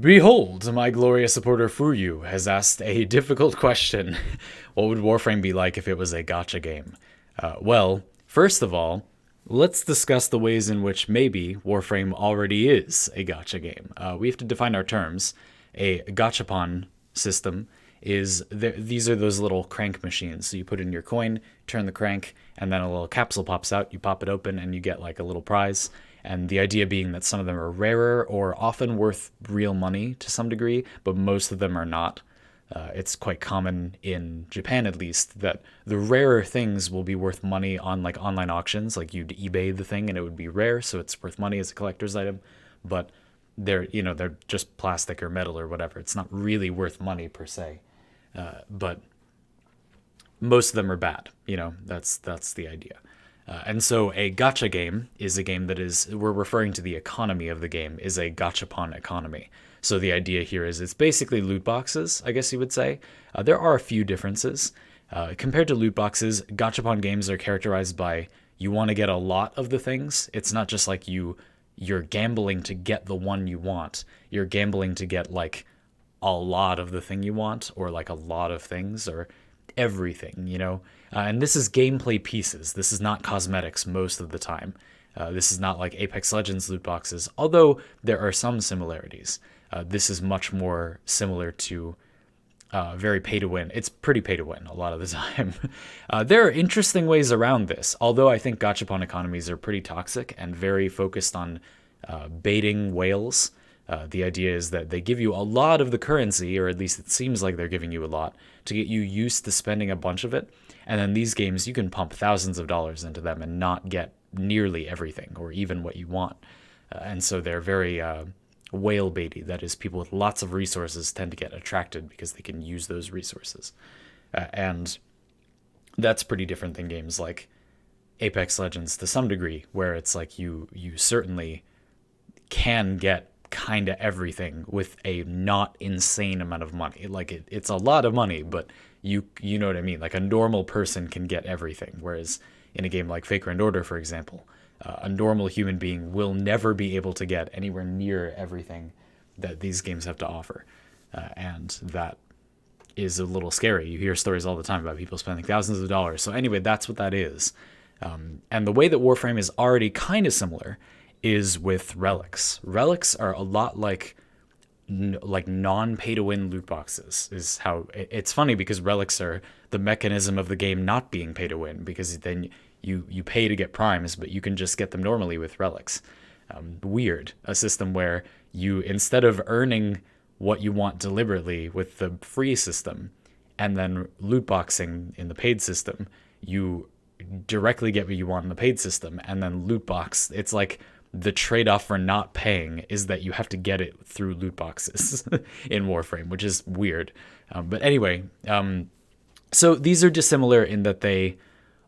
Behold, my glorious supporter Fuuryuu has asked a difficult question. What would Warframe be like if it was a gacha game? Well, first of all, let's discuss the ways in which maybe Warframe already is a gacha game. We have to define our terms. A gachapon system these are those little crank machines. So you put in your coin, turn the crank, and then a little capsule pops out. You pop it open, and you get like a little prize. And the idea being that some of them are rarer or often worth real money to some degree, but most of them are not. It's quite common in Japan, at least, that the rarer things will be worth money on like online auctions. Like you'd eBay the thing and it would be rare, so it's worth money as a collector's item. But they're just plastic or metal or whatever. It's not really worth money per se. But most of them are bad. That's the idea. And so a gacha game is a game that is, we're referring to the economy of the game, is a gachapon economy. So the idea here is it's basically loot boxes, I guess you would say. There are a few differences. Compared to loot boxes, gachapon games are characterized by you want to get a lot of the things. It's not just like you're gambling to get the one you want. You're gambling to get like a lot of the thing you want, or like a lot of things, or everything. And this is gameplay pieces. This is not cosmetics most of the time. This is not like Apex Legends loot boxes, although there are some similarities. This is much more similar to very pay to win. It's pretty pay to win a lot of the time. There are interesting ways around this, although I think gachapon economies are pretty toxic and very focused on baiting whales. The idea is that they give you a lot of the currency, or at least it seems like they're giving you a lot, to get you used to spending a bunch of it. And then these games, you can pump thousands of dollars into them and not get nearly everything, or even what you want. And so they're very whale baity. That is, people with lots of resources tend to get attracted because they can use those resources. And that's pretty different than games like Apex Legends to some degree, where it's like you certainly can get kind of everything with a not insane amount of money. Like it's a lot of money, but you know what I mean? Like a normal person can get everything. Whereas in a game like Faker and Order, for example, a normal human being will never be able to get anywhere near everything that these games have to offer. And that is a little scary. You hear stories all the time about people spending thousands of dollars. So anyway, that's what that is. And the way that Warframe is already kind of similar is with relics. Relics are a lot like non-pay-to-win loot boxes. Is how it's funny, because relics are the mechanism of the game not being pay-to-win, because then you pay to get primes, but you can just get them normally with relics. Weird. A system where you, instead of earning what you want deliberately with the free system and then loot boxing in the paid system, you directly get what you want in the paid system and then loot box. It's like the trade-off for not paying is that you have to get it through loot boxes in Warframe, which is weird. But anyway, so these are dissimilar in that they,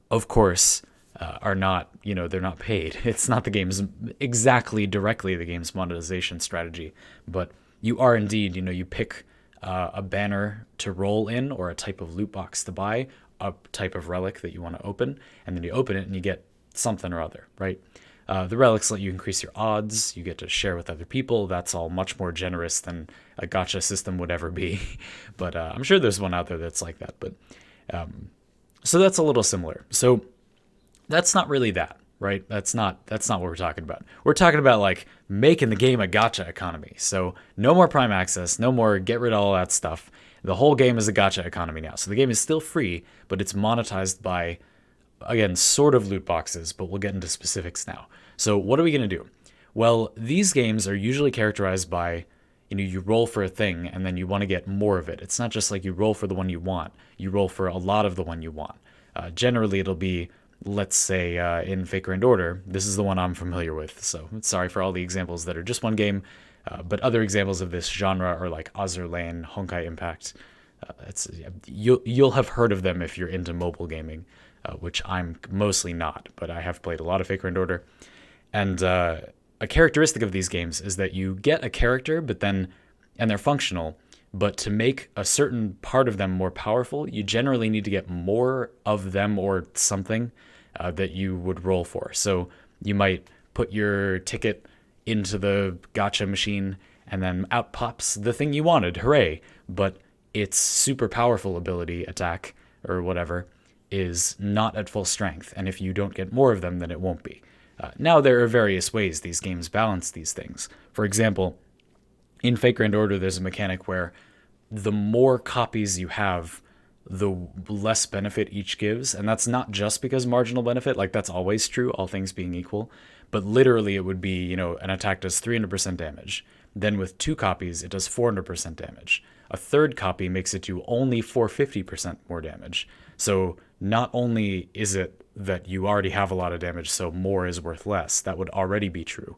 of course, are not, they're not paid. It's not the game's exactly directly the game's monetization strategy, but you are indeed, you pick a banner to roll in, or a type of loot box to buy, a type of relic that you want to open, and then you open it and you get something or other, right? The relics let you increase your odds. You get to share with other people. That's all much more generous than a gacha system would ever be. But I'm sure there's one out there that's like that. But so that's a little similar. So that's not really that, right? That's not what we're talking about. We're talking about like making the game a gacha economy. So no more Prime Access, no more get rid of all that stuff. The whole game is a gacha economy now. So the game is still free, but it's monetized by, again, sort of loot boxes, but we'll get into specifics now. So what are we going to do? Well, these games are usually characterized by, you roll for a thing and then you want to get more of it. It's not just like you roll for the one you want. You roll for a lot of the one you want. Generally, it'll be, let's say, in Faker and Order, this is the one I'm familiar with. So sorry for all the examples that are just one game. But other examples of this genre are like Azur Lane, Honkai Impact. You'll have heard of them if you're into mobile gaming, which I'm mostly not, but I have played a lot of Faker and Order. And a characteristic of these games is that you get a character, and they're functional, but to make a certain part of them more powerful, you generally need to get more of them or something that you would roll for. So you might put your ticket into the gacha machine, and then out pops the thing you wanted. Hooray! But its super powerful ability, attack, or whatever, is not at full strength, and if you don't get more of them, then it won't be. Now, there are various ways these games balance these things. For example, in Fate Grand Order, there's a mechanic where the more copies you have, the less benefit each gives. And that's not just because marginal benefit, like that's always true, all things being equal. But literally, it would be, an attack does 300% damage. Then with 2 copies, it does 400% damage. A third copy makes it do only 450% more damage. So not only is it that you already have a lot of damage, so more is worth less, that would already be true.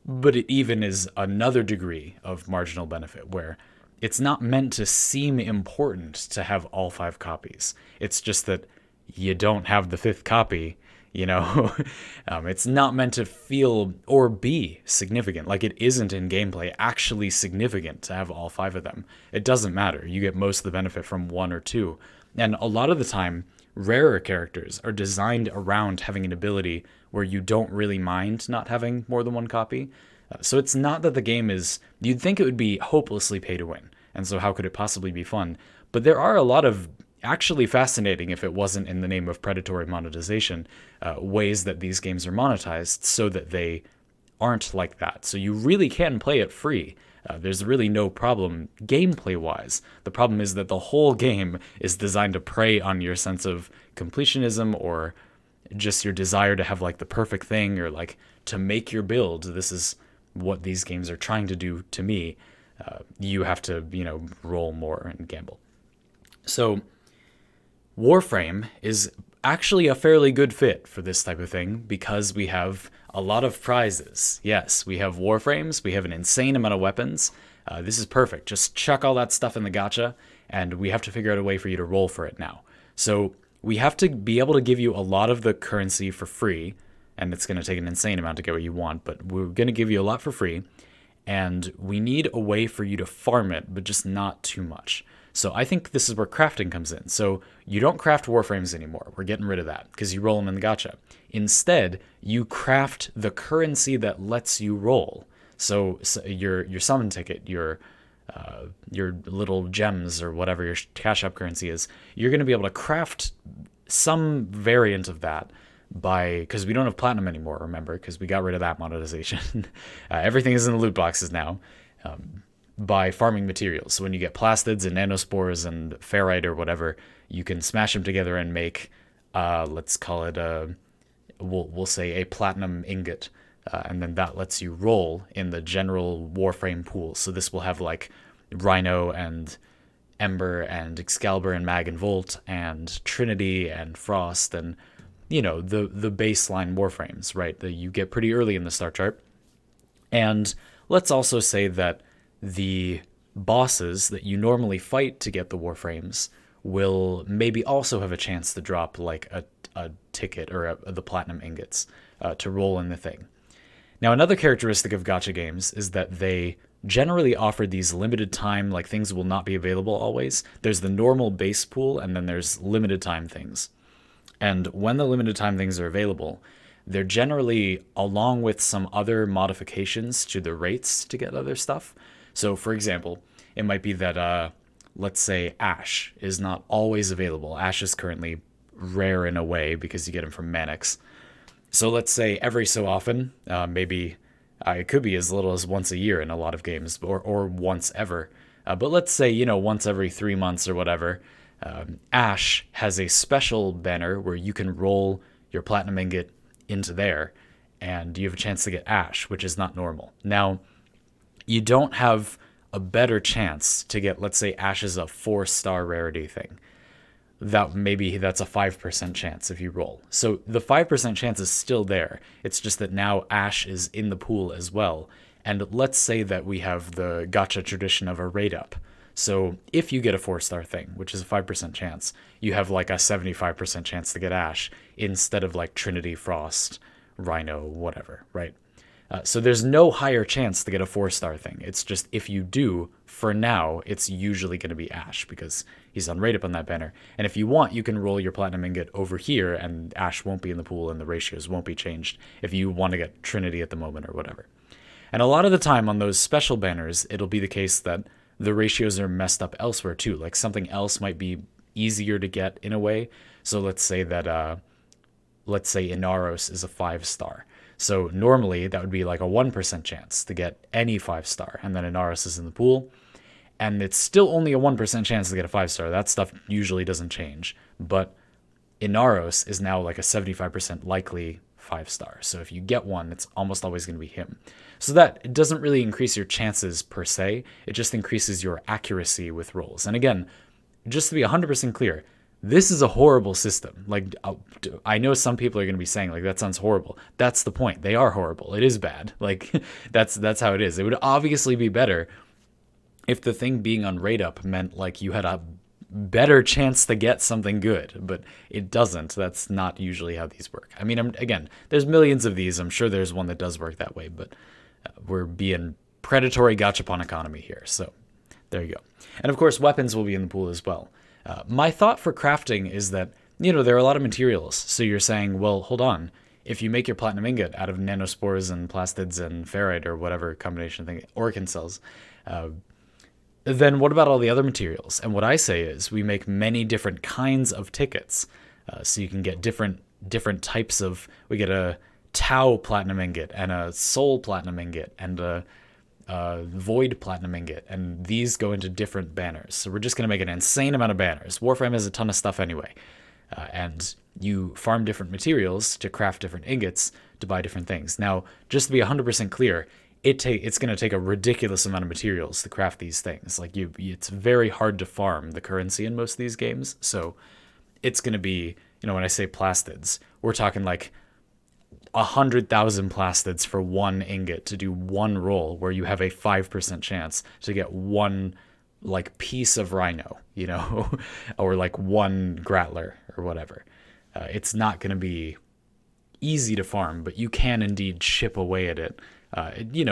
But it even is another degree of marginal benefit where it's not meant to seem important to have all 5 copies. It's just that you don't have the 5th copy, It's not meant to feel or be significant. Like, it isn't in gameplay actually significant to have all 5 of them. It doesn't matter. You get most of the benefit from 1 or 2. And a lot of the time, rarer characters are designed around having an ability where you don't really mind not having more than 1 copy. So it's not that the game is... You'd think it would be hopelessly pay to win, and so how could it possibly be fun? But there are a lot of actually fascinating, if it wasn't in the name of predatory monetization, ways that these games are monetized so that they aren't like that. So you really can play it free. There's really no problem gameplay-wise. The problem is that the whole game is designed to prey on your sense of completionism or just your desire to have like the perfect thing or like to make your build. This is what these games are trying to do to me. You have to, roll more and gamble. So Warframe is actually a fairly good fit for this type of thing because we have a lot of prizes. Yes, we have Warframes, we have an insane amount of weapons. This is perfect. Just chuck all that stuff in the gacha, and we have to figure out a way for you to roll for it now. So we have to be able to give you a lot of the currency for free, and it's going to take an insane amount to get what you want, but we're going to give you a lot for free, and we need a way for you to farm it, but just not too much. So I think this is where crafting comes in. So you don't craft Warframes anymore. We're getting rid of that because you roll them in the gacha. Instead, you craft the currency that lets you roll. So your summon ticket, your little gems or whatever your cash up currency is, you're going to be able to craft some variant of that because we don't have platinum anymore, remember, because we got rid of that monetization. Everything is in the loot boxes now. By farming materials. So when you get plastids and nanospores and ferrite or whatever, you can smash them together and make, let's call it we'll say a platinum ingot, and then that lets you roll in the general Warframe pool. So this will have like Rhino and Ember and Excalibur and Mag and Volt and Trinity and Frost and the baseline Warframes, right? That you get pretty early in the star chart. And let's also say that the bosses that you normally fight to get the Warframes will maybe also have a chance to drop like a ticket or the platinum ingots to roll in the thing. Now, another characteristic of gacha games is that they generally offer these limited time, like things will not be available always. There's the normal base pool, and then there's limited time things. And when the limited time things are available, they're generally along with some other modifications to the rates to get other stuff. So, for example, it might be that, let's say, Ash is not always available. Ash is currently rare in a way because you get him from Manix. So let's say every so often, maybe it could be as little as once a year in a lot of games, or once ever. But let's say, once every 3 months or whatever, Ash has a special banner where you can roll your platinum ingot into there, and you have a chance to get Ash, which is not normal. Now, you don't have a better chance to get, let's say, Ash is a 4-star rarity thing. That's a 5% chance if you roll. So the 5% chance is still there. It's just that now Ash is in the pool as well. And let's say that we have the gacha tradition of a rate up. So if you get a 4-star thing, which is a 5% chance, you have like a 75% chance to get Ash instead of like Trinity, Frost, Rhino, whatever, right? So there's no higher chance to get a 4-star thing. It's just if you do, for now, it's usually going to be Ash because he's on rate up on that banner. And if you want, you can roll your platinum ingot over here and Ash won't be in the pool and the ratios won't be changed if you want to get Trinity at the moment or whatever. And a lot of the time on those special banners, it'll be the case that the ratios are messed up elsewhere too. Like something else might be easier to get in a way. So let's say that, let's say Inaros is a 5-star. So normally that would be like a 1% chance to get any 5-star, and then Inaros is in the pool. And it's still only a 1% chance to get a 5-star. That stuff usually doesn't change. But Inaros is now like a 75% likely 5-star. So if you get one, it's almost always going to be him. So that it doesn't really increase your chances per se. It just increases your accuracy with rolls. And again, just to be 100% clear, this is a horrible system. Like, I know some people are going to be saying, like, that sounds horrible. That's the point. They are horrible. It is bad. Like, that's how it is. It would obviously be better if the thing being on rate up meant, like, you had a better chance to get something good, but it doesn't. That's not usually how these work. I mean, again, there's millions of these. I'm sure there's one that does work that way, but we're being predatory gachapon economy here. So there you go. And of course, weapons will be in the pool as well. My thought for crafting is that, there are a lot of materials. So you're saying, well, hold on. If you make your platinum ingot out of nanospores and plastids and ferrite or whatever combination thing, organ cells, then what about all the other materials? And what I say is we make many different kinds of tickets. So you can get different types of, we get a Tau platinum ingot and a Soul platinum ingot and a Void platinum ingot. And these go into different banners. So we're just going to make an insane amount of banners. Warframe has a ton of stuff anyway. And you farm different materials to craft different ingots to buy different things. Now, just to be 100% clear, it's going to take a ridiculous amount of materials to craft these things. Like it's very hard to farm the currency in most of these games. So it's going to be, when I say plastids, we're talking like 100,000 plastids for one ingot to do one roll, where you have a 5% chance to get one like piece of rhino, or like one grattler or whatever. It's not going to be easy to farm, but you can indeed chip away at it.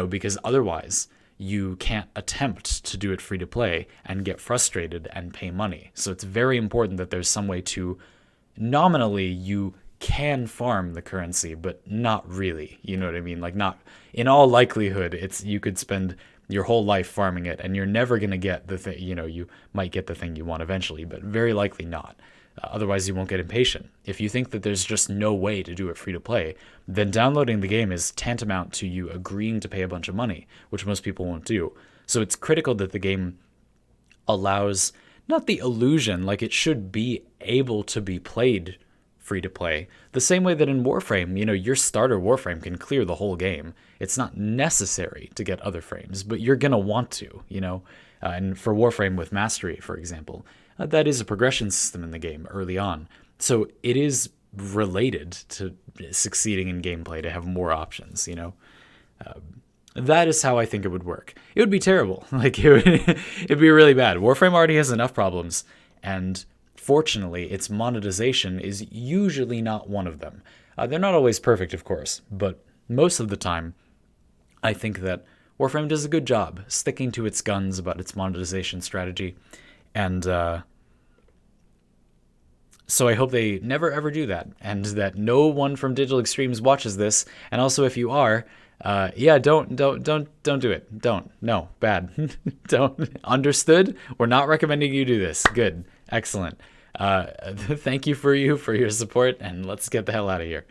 Because otherwise you can't attempt to do it free to play and get frustrated and pay money. So it's very important that there's some way to, nominally, you can farm the currency, but not really. You know what I mean? Like, not in all likelihood, you could spend your whole life farming it and you're never going to get the thing, you might get the thing you want eventually, but very likely not. Otherwise, you won't get impatient. If you think that there's just no way to do it free to play, then downloading the game is tantamount to you agreeing to pay a bunch of money, which most people won't do. So it's critical that the game allows, not the illusion, like it should be able to be played free to play, the same way that in Warframe, your starter Warframe can clear the whole game. It's not necessary to get other frames, but you're going to want to, and for Warframe with Mastery, for example, that is a progression system in the game early on. So it is related to succeeding in gameplay to have more options, That is how I think it would work. It would be terrible. Like, it'd be really bad. Warframe already has enough problems, and fortunately, its monetization is usually not one of them. They're not always perfect, of course, but most of the time, I think that Warframe does a good job sticking to its guns about its monetization strategy, and so I hope they never ever do that, and that no one from Digital Extremes watches this. And also, if you are, don't do it. Don't. No, bad. Don't. Understood? We're not recommending you do this. Good. Excellent. Thank you for your support, and let's get the hell out of here.